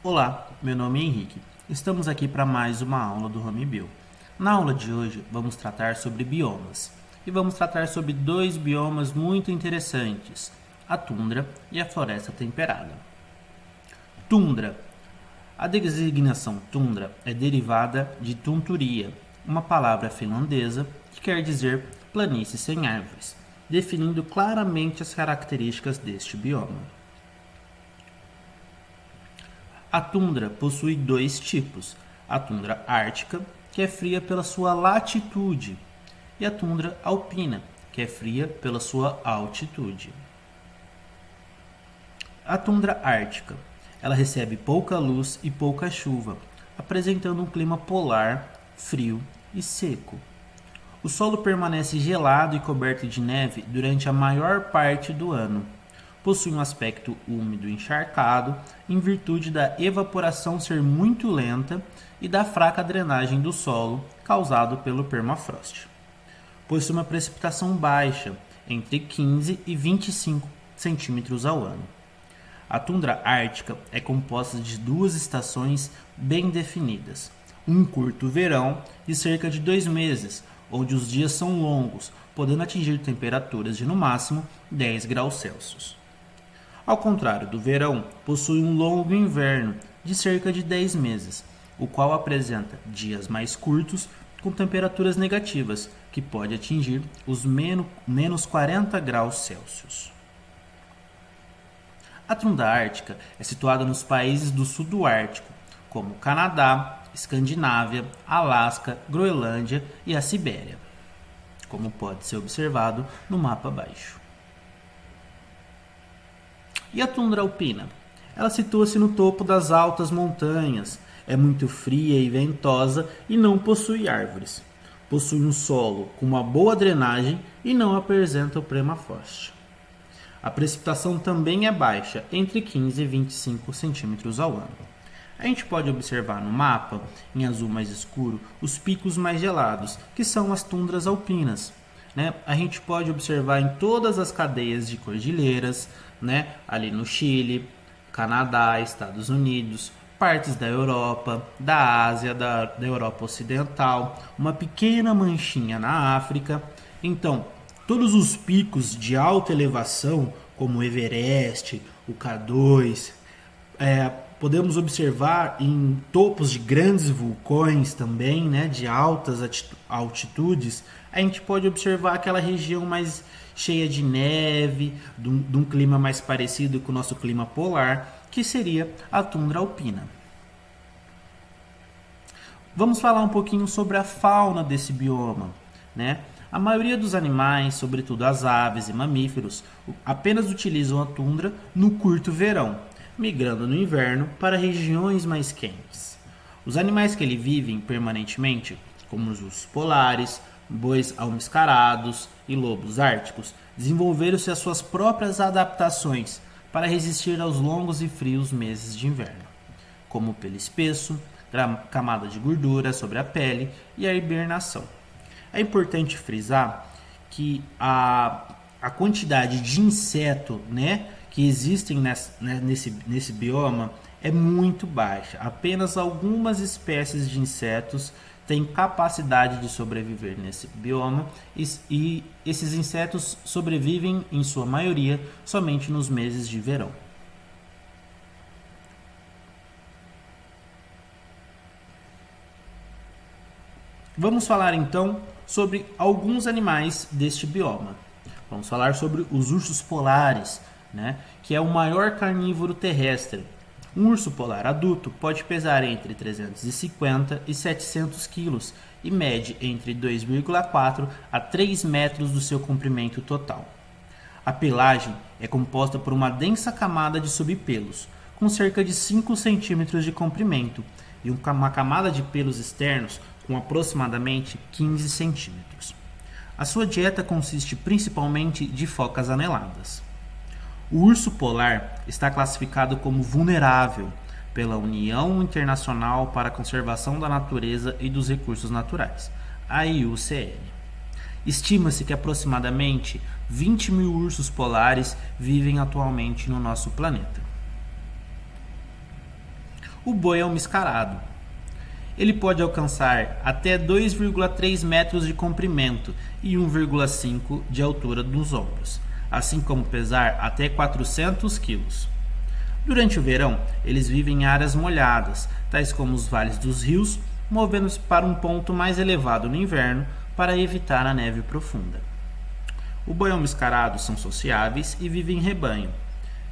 Olá, meu nome é Henrique. Estamos aqui para mais uma aula do Home Bio. Na aula de hoje vamos tratar sobre biomas e vamos tratar sobre dois biomas muito interessantes, a tundra e a floresta temperada. Tundra. A designação tundra é derivada de tunturia, uma palavra finlandesa que quer dizer planície sem árvores, definindo claramente as características deste bioma. A tundra possui dois tipos, a tundra ártica, que é fria pela sua latitude, e a tundra alpina, que é fria pela sua altitude. A tundra ártica, ela recebe pouca luz e pouca chuva, apresentando um clima polar, frio e seco. O solo permanece gelado e coberto de neve durante a maior parte do ano. Possui um aspecto úmido e encharcado, em virtude da evaporação ser muito lenta e da fraca drenagem do solo causado pelo permafrost. Possui uma precipitação baixa, entre 15 e 25 centímetros ao ano. A tundra ártica é composta de duas estações bem definidas. Um curto verão de cerca de 2 meses, onde os dias são longos, podendo atingir temperaturas de no máximo 10 graus Celsius. Ao contrário do verão, possui um longo inverno de cerca de 10 meses, o qual apresenta dias mais curtos com temperaturas negativas, que pode atingir os menos 40 graus Celsius. A tundra ártica é situada nos países do sul do Ártico, como Canadá, Escandinávia, Alasca, Groenlândia e a Sibéria, como pode ser observado no mapa abaixo. E a tundra alpina? Ela situa-se no topo das altas montanhas, é muito fria e ventosa e não possui árvores. Possui um solo com uma boa drenagem e não apresenta o permafrost. A precipitação também é baixa, entre 15 e 25 centímetros ao ano. A gente pode observar no mapa, em azul mais escuro, os picos mais gelados, que são as tundras alpinas. A gente pode observar em todas as cadeias de cordilheiras, ali no Chile, Canadá, Estados Unidos, partes da Europa, da Ásia, da Europa Ocidental, uma pequena manchinha na África. Então, todos os picos de alta elevação, como o Everest, o K2, podemos observar em topos de grandes vulcões também, de altas altitudes. A gente pode observar aquela região mais cheia de neve, de um clima mais parecido com o nosso clima polar, que seria a tundra alpina. Vamos falar um pouquinho sobre a fauna desse bioma, A maioria dos animais, sobretudo as aves e mamíferos, apenas utilizam a tundra no curto verão, migrando no inverno para regiões mais quentes. Os animais que ali vivem permanentemente, como os ursos polares, bois almiscarados e lobos árticos, desenvolveram-se as suas próprias adaptações para resistir aos longos e frios meses de inverno, como o pelo espesso, camada de gordura sobre a pele e a hibernação. É importante frisar que a quantidade de inseto, que existem nesse bioma é muito baixa. Apenas algumas espécies de insetos têm capacidade de sobreviver nesse bioma e esses insetos sobrevivem, em sua maioria, somente nos meses de verão. Vamos falar então sobre alguns animais deste bioma. Vamos falar sobre os ursos polares, que é o maior carnívoro terrestre. Um urso polar adulto pode pesar entre 350 e 700 quilos e mede entre 2,4 a 3 metros do seu comprimento total. A pelagem é composta por uma densa camada de subpelos, com cerca de 5 centímetros de comprimento, e uma camada de pelos externos com aproximadamente 15 centímetros. A sua dieta consiste principalmente de focas aneladas. O urso polar está classificado como vulnerável pela União Internacional para a Conservação da Natureza e dos Recursos Naturais, a IUCN. Estima-se que aproximadamente 20 mil ursos polares vivem atualmente no nosso planeta. O boi é um mascarado. Ele pode alcançar até 2,3 metros de comprimento e 1,5 de altura nos ombros, assim como pesar até 400 quilos. Durante o verão, eles vivem em áreas molhadas, tais como os vales dos rios, movendo-se para um ponto mais elevado no inverno para evitar a neve profunda. O boião mascarado são sociáveis e vivem em rebanho.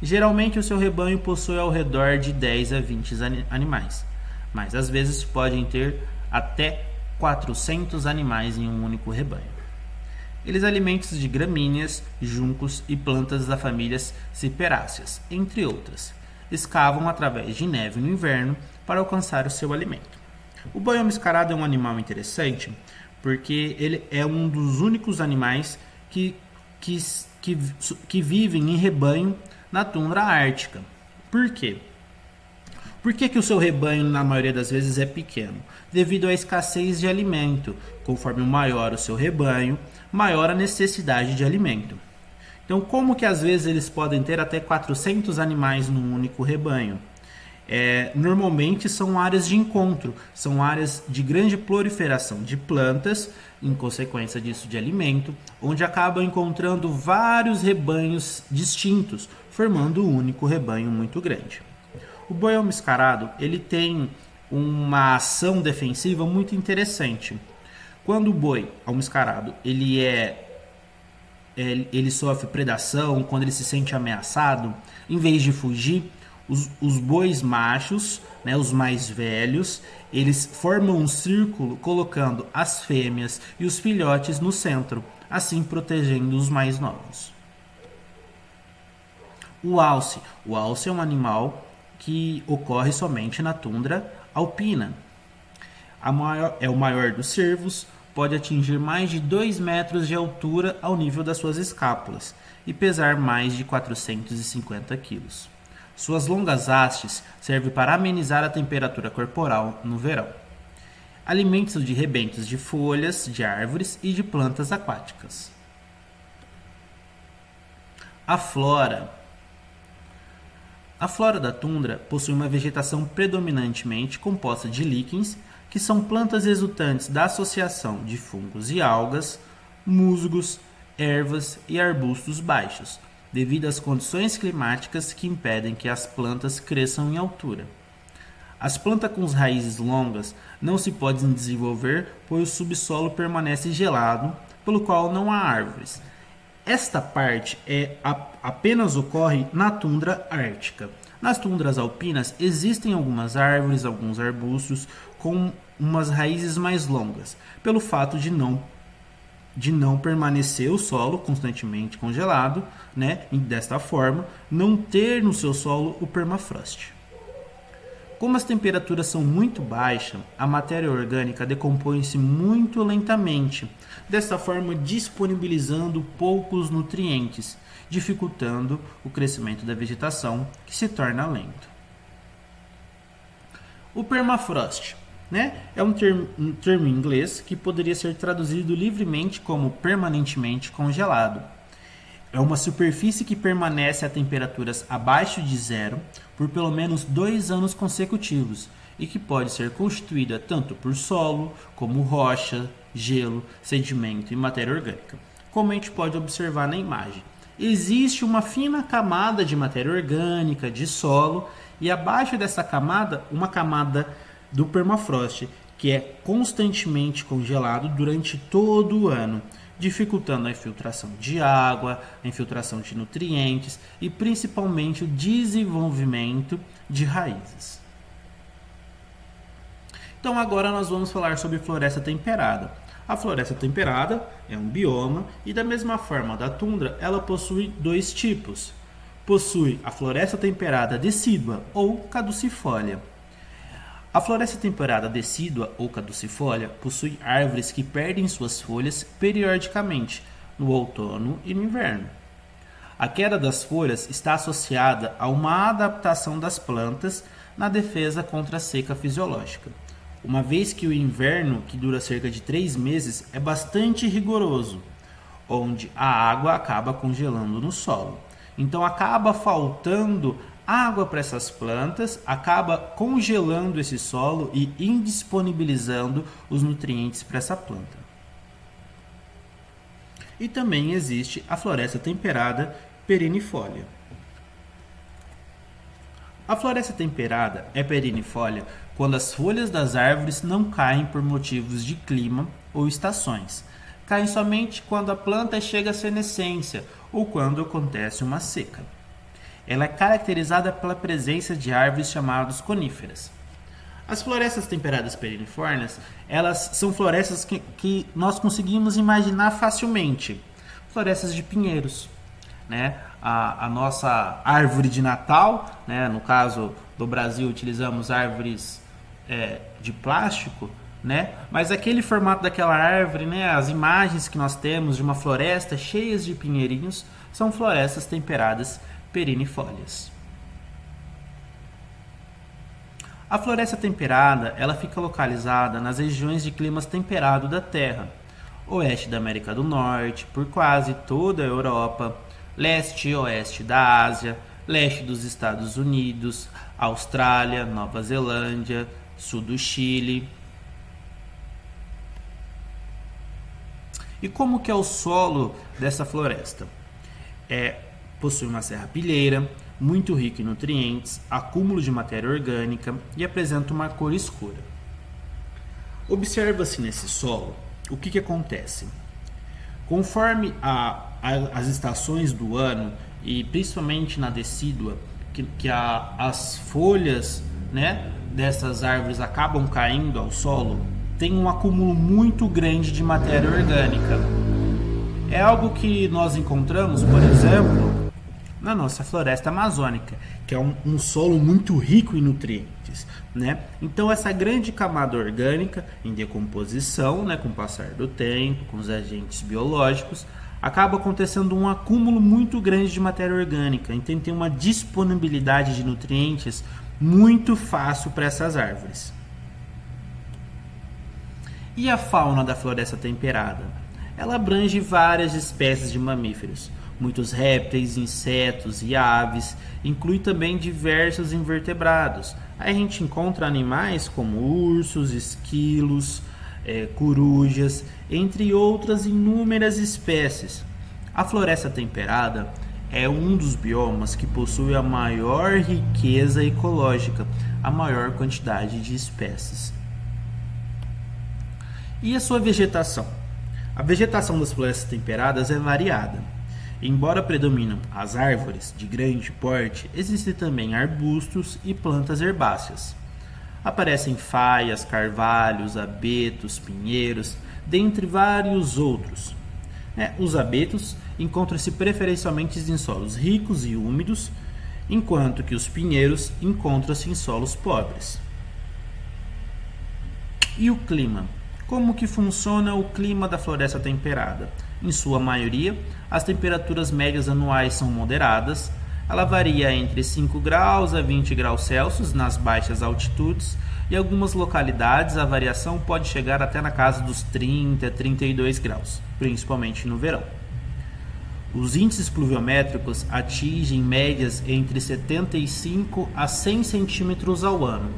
Geralmente o seu rebanho possui ao redor de 10 a 20 animais, mas às vezes podem ter até 400 animais em um único rebanho. Eles alimentam-se de gramíneas, juncos e plantas da família ciperáceas, entre outras. Escavam através de neve no inverno para alcançar o seu alimento. O boião mascarado é um animal interessante porque ele é um dos únicos animais que vivem em rebanho na tundra ártica. Por quê? Por que o seu rebanho, na maioria das vezes, é pequeno? Devido à escassez de alimento. Conforme maior o seu rebanho, maior a necessidade de alimento. Então, como que às vezes eles podem ter até 400 animais num único rebanho? Normalmente são áreas de encontro, são áreas de grande proliferação de plantas, em consequência disso de alimento, onde acabam encontrando vários rebanhos distintos, formando um único rebanho muito grande. O boião mascarado ele tem uma ação defensiva muito interessante. Quando o boi mascarado ele sofre predação, quando ele se sente ameaçado, em vez de fugir, os bois machos, né, os mais velhos, eles formam um círculo colocando as fêmeas e os filhotes no centro, assim protegendo os mais novos. O alce é um animal que ocorre somente na tundra alpina. É o maior dos cervos, pode atingir mais de 2 metros de altura ao nível das suas escápulas e pesar mais de 450 quilos. Suas longas hastes servem para amenizar a temperatura corporal no verão. Alimenta-se de rebentos de folhas de árvores e de plantas aquáticas. A flora da tundra possui uma vegetação predominantemente composta de líquens, que são plantas resultantes da associação de fungos e algas, musgos, ervas e arbustos baixos, devido às condições climáticas que impedem que as plantas cresçam em altura. As plantas com raízes longas não se podem desenvolver, pois o subsolo permanece gelado, pelo qual não há árvores. Esta parte apenas ocorre na tundra ártica. Nas tundras alpinas existem algumas árvores, alguns arbustos com umas raízes mais longas, pelo fato de não permanecer o solo constantemente congelado, né? E desta forma, não ter no seu solo o permafrost. Como as temperaturas são muito baixas, a matéria orgânica decompõe-se muito lentamente, desta forma disponibilizando poucos nutrientes, dificultando o crescimento da vegetação, que se torna lento. O permafrost, né, é um termo em inglês que poderia ser traduzido livremente como permanentemente congelado. É uma superfície que permanece a temperaturas abaixo de zero por pelo menos 2 anos consecutivos e que pode ser constituída tanto por solo, como rocha, gelo, sedimento e matéria orgânica, como a gente pode observar na imagem. Existe uma fina camada de matéria orgânica, de solo, e abaixo dessa camada, uma camada do permafrost, que é constantemente congelado durante todo o ano, dificultando a infiltração de água, a infiltração de nutrientes e principalmente o desenvolvimento de raízes. Então agora nós vamos falar sobre floresta temperada. A floresta temperada é um bioma e da mesma forma da tundra, ela possui 2 tipos. Possui a floresta temperada decídua ou caducifólia. A floresta temperada decídua ou caducifólia possui árvores que perdem suas folhas periodicamente, no outono e no inverno. A queda das folhas está associada a uma adaptação das plantas na defesa contra a seca fisiológica, uma vez que o inverno, que dura cerca de 3 meses, é bastante rigoroso, onde a água acaba congelando no solo. Então acaba faltando água para essas plantas, acaba congelando esse solo e indisponibilizando os nutrientes para essa planta. E também existe a floresta temperada perenifolia. A floresta temperada é perenifolia quando as folhas das árvores não caem por motivos de clima ou estações. Caem somente quando a planta chega à senescência ou quando acontece uma seca. Ela é caracterizada pela presença de árvores chamadas coníferas. As florestas temperadas pereniformes, elas são florestas que nós conseguimos imaginar facilmente. Florestas de pinheiros, né? A nossa árvore de Natal, né? No caso do Brasil utilizamos árvores de plástico, né? Mas aquele formato daquela árvore, né? As imagens que nós temos de uma floresta cheias de pinheirinhos são florestas temperadas perennifólias. A floresta temperada, ela fica localizada nas regiões de climas temperado da Terra, oeste da América do Norte, por quase toda a Europa, leste e oeste da Ásia, leste dos Estados Unidos, Austrália, Nova Zelândia, sul do Chile. E como que é o solo dessa floresta? Possui uma serrapilheira, muito rico em nutrientes, acúmulo de matéria orgânica e apresenta uma cor escura. Observa-se nesse solo o que acontece. Conforme as estações do ano e principalmente na decídua, as folhas, né, dessas árvores acabam caindo ao solo, tem um acúmulo muito grande de matéria orgânica. É algo que nós encontramos, por exemplo, na nossa floresta amazônica, que é um solo muito rico em nutrientes, né? Então essa grande camada orgânica em decomposição, né, com o passar do tempo, com os agentes biológicos, acaba acontecendo um acúmulo muito grande de matéria orgânica, então tem uma disponibilidade de nutrientes muito fácil para essas árvores. E a fauna da floresta temperada? Ela abrange várias espécies de mamíferos, muitos répteis, insetos e aves, inclui também diversos invertebrados. Aí a gente encontra animais como ursos, esquilos, corujas, entre outras inúmeras espécies. A floresta temperada é um dos biomas que possui a maior riqueza ecológica, a maior quantidade de espécies. E a sua vegetação? A vegetação das florestas temperadas é variada. Embora predominam as árvores de grande porte, existem também arbustos e plantas herbáceas. Aparecem faias, carvalhos, abetos, pinheiros, dentre vários outros. Os abetos encontram-se preferencialmente em solos ricos e úmidos, enquanto que os pinheiros encontram-se em solos pobres. E o clima? Como que funciona o clima da floresta temperada? Em sua maioria, as temperaturas médias anuais são moderadas. Ela varia entre 5 graus a 20 graus Celsius nas baixas altitudes e em algumas localidades a variação pode chegar até na casa dos 30 a 32 graus, principalmente no verão. Os índices pluviométricos atingem médias entre 75 a 100 centímetros ao ano.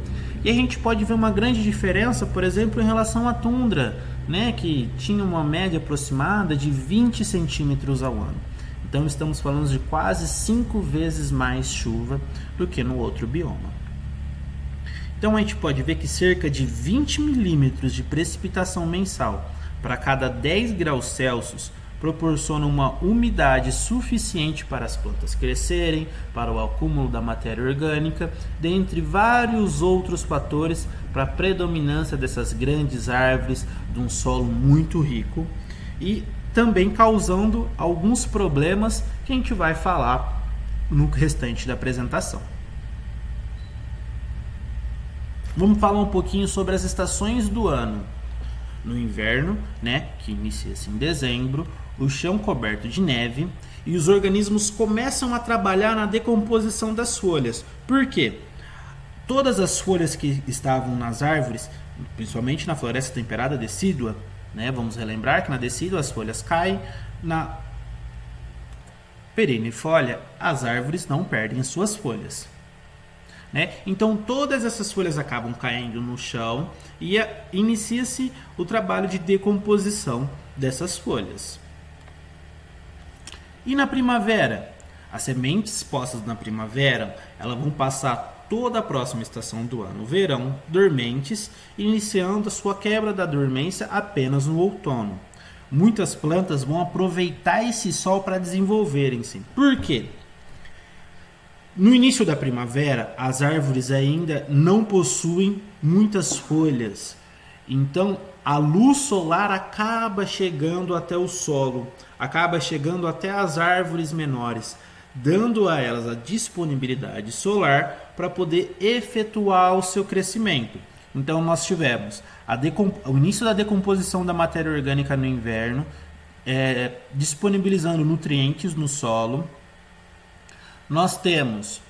E a gente pode ver uma grande diferença, por exemplo, em relação à tundra, né, que tinha uma média aproximada de 20 centímetros ao ano. Então estamos falando de quase 5 vezes mais chuva do que no outro bioma. Então a gente pode ver que cerca de 20 milímetros de precipitação mensal para cada 10 graus Celsius proporciona uma umidade suficiente para as plantas crescerem, para o acúmulo da matéria orgânica, dentre vários outros fatores para a predominância dessas grandes árvores de um solo muito rico e também causando alguns problemas que a gente vai falar no restante da apresentação. Vamos falar um pouquinho sobre as estações do ano. No inverno, né, que inicia-se em dezembro, o chão coberto de neve e os organismos começam a trabalhar na decomposição das folhas. Por quê? Todas as folhas que estavam nas árvores, principalmente na floresta temperada decídua, né, vamos relembrar que na decídua as folhas caem, na perennifolia as árvores não perdem suas folhas. né? Então todas essas folhas acabam caindo no chão e inicia-se o trabalho de decomposição dessas folhas. E na primavera? As sementes postas na primavera, elas vão passar toda a próxima estação do ano, o verão, dormentes, iniciando a sua quebra da dormência apenas no outono. Muitas plantas vão aproveitar esse sol para desenvolverem-se. Por quê? No início da primavera, as árvores ainda não possuem muitas folhas. Então, a luz solar acaba chegando até o solo, acaba chegando até as árvores menores, dando a elas a disponibilidade solar para poder efetuar o seu crescimento. Então, nós tivemos o início da decomposição da matéria orgânica no inverno, disponibilizando nutrientes no solo. Nós temos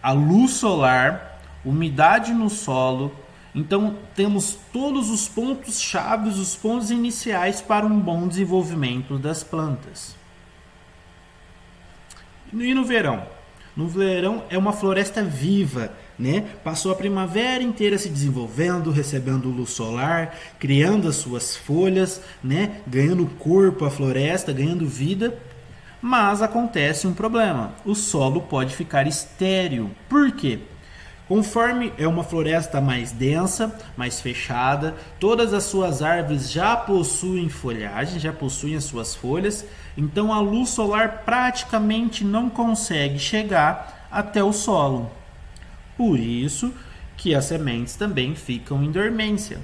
a luz solar, umidade no solo. Então, temos todos os pontos chaves, os pontos iniciais para um bom desenvolvimento das plantas. E no verão? No verão é uma floresta viva, né? Passou a primavera inteira se desenvolvendo, recebendo luz solar, criando as suas folhas, né? Ganhando corpo à floresta, ganhando vida. Mas acontece um problema: o solo pode ficar estéril. Por quê? Conforme é uma floresta mais densa, mais fechada, todas as suas árvores já possuem folhagem, já possuem as suas folhas, então a luz solar praticamente não consegue chegar até o solo. Por isso que as sementes também ficam em dormência.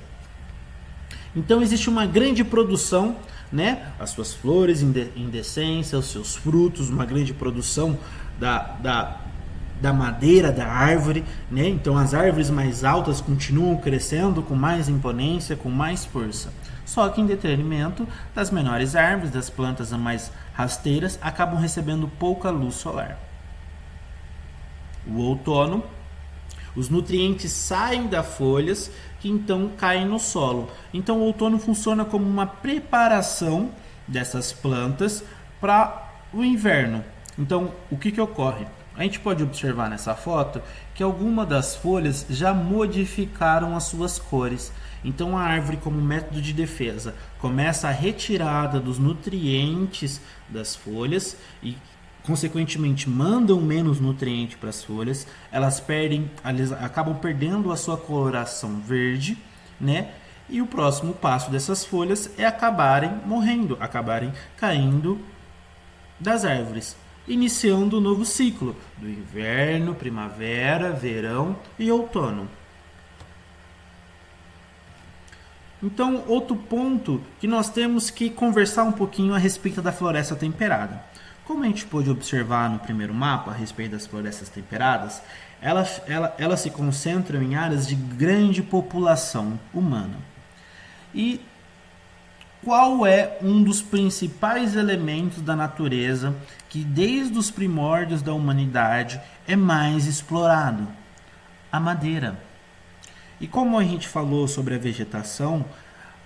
Então existe uma grande produção, né? As suas flores em decência, os seus frutos, uma grande produção da madeira da árvore, né? Então as árvores mais altas continuam crescendo com mais imponência, com mais força. Só que em detrimento das menores árvores, das plantas mais rasteiras, acabam recebendo pouca luz solar. O outono, os nutrientes saem das folhas que então caem no solo. Então o outono funciona como uma preparação dessas plantas para o inverno. Então o que ocorre? A gente pode observar nessa foto que algumas das folhas já modificaram as suas cores. Então a árvore, como método de defesa, começa a retirada dos nutrientes das folhas e consequentemente mandam menos nutriente para as folhas. Elas acabam perdendo a sua coloração verde, né? E o próximo passo dessas folhas é acabarem morrendo, acabarem caindo das árvores, iniciando um novo ciclo do inverno, primavera, verão e outono. Então, outro ponto que nós temos que conversar um pouquinho a respeito da floresta temperada. Como a gente pôde observar no primeiro mapa a respeito das florestas temperadas, elas se concentram em áreas de grande população humana. E qual é um dos principais elementos da natureza que desde os primórdios da humanidade é mais explorado? A madeira. E como a gente falou sobre a vegetação,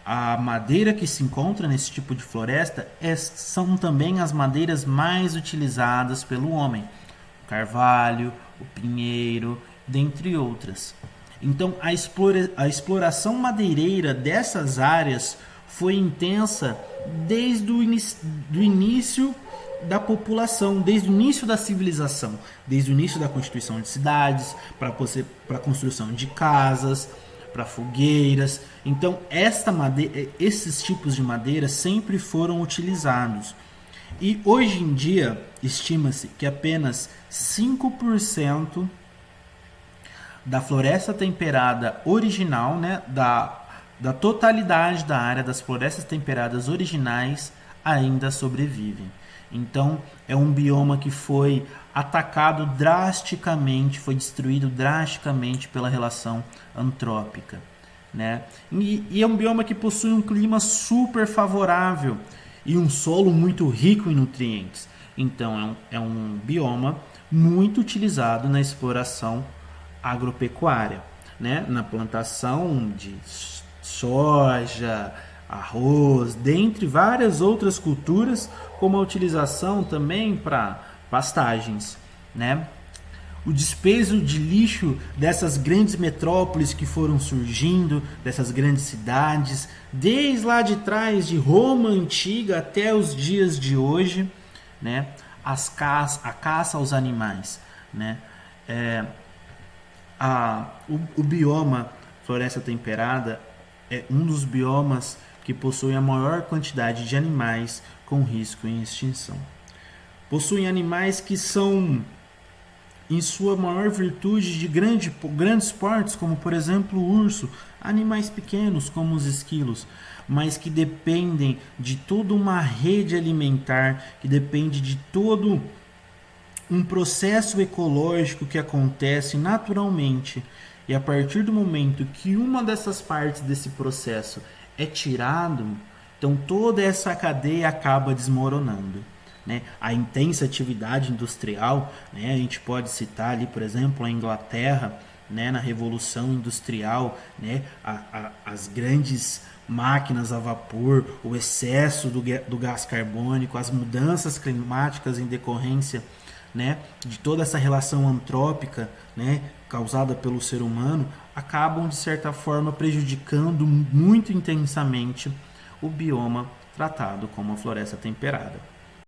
a madeira que se encontra nesse tipo de floresta são também as madeiras mais utilizadas pelo homem. O carvalho, o pinheiro, dentre outras. Então a exploração madeireira dessas áreas foi intensa desde o início da população, desde o início da civilização, desde o início da constituição de cidades, para a construção de casas, para fogueiras. Então esses tipos de madeira sempre foram utilizados. E hoje em dia estima-se que apenas 5% da floresta temperada original, né, da totalidade da área das florestas temperadas originais ainda sobrevivem. Então é um bioma que foi atacado drasticamente, foi destruído drasticamente pela relação antrópica, né? E é um bioma que possui um clima super favorável e um solo muito rico em nutrientes. Então é um bioma muito utilizado na exploração agropecuária, né? Na plantação de soja, arroz, dentre várias outras culturas, como a utilização também para pastagens, né? o despejo de lixo dessas grandes metrópoles que foram surgindo, dessas grandes cidades, desde lá de trás, de Roma antiga até os dias de hoje, né? A caça aos animais, né? O bioma floresta temperada é um dos biomas que possui a maior quantidade de animais com risco em extinção. Possuem animais que são, em sua maior virtude, de grandes portes, como por exemplo o urso, animais pequenos como os esquilos, mas que dependem de toda uma rede alimentar, que depende de todo um processo ecológico que acontece naturalmente. E a partir do momento que uma dessas partes desse processo é tirado, então toda essa cadeia acaba desmoronando. Né? A intensa atividade industrial, né? A gente pode citar ali, por exemplo, a Inglaterra, né? Na Revolução Industrial, né? As grandes máquinas a vapor, o excesso do gás carbônico, as mudanças climáticas em decorrência, né? De toda essa relação antrópica, né? Causada pelo ser humano, acabam de certa forma prejudicando muito intensamente o bioma tratado como a floresta temperada.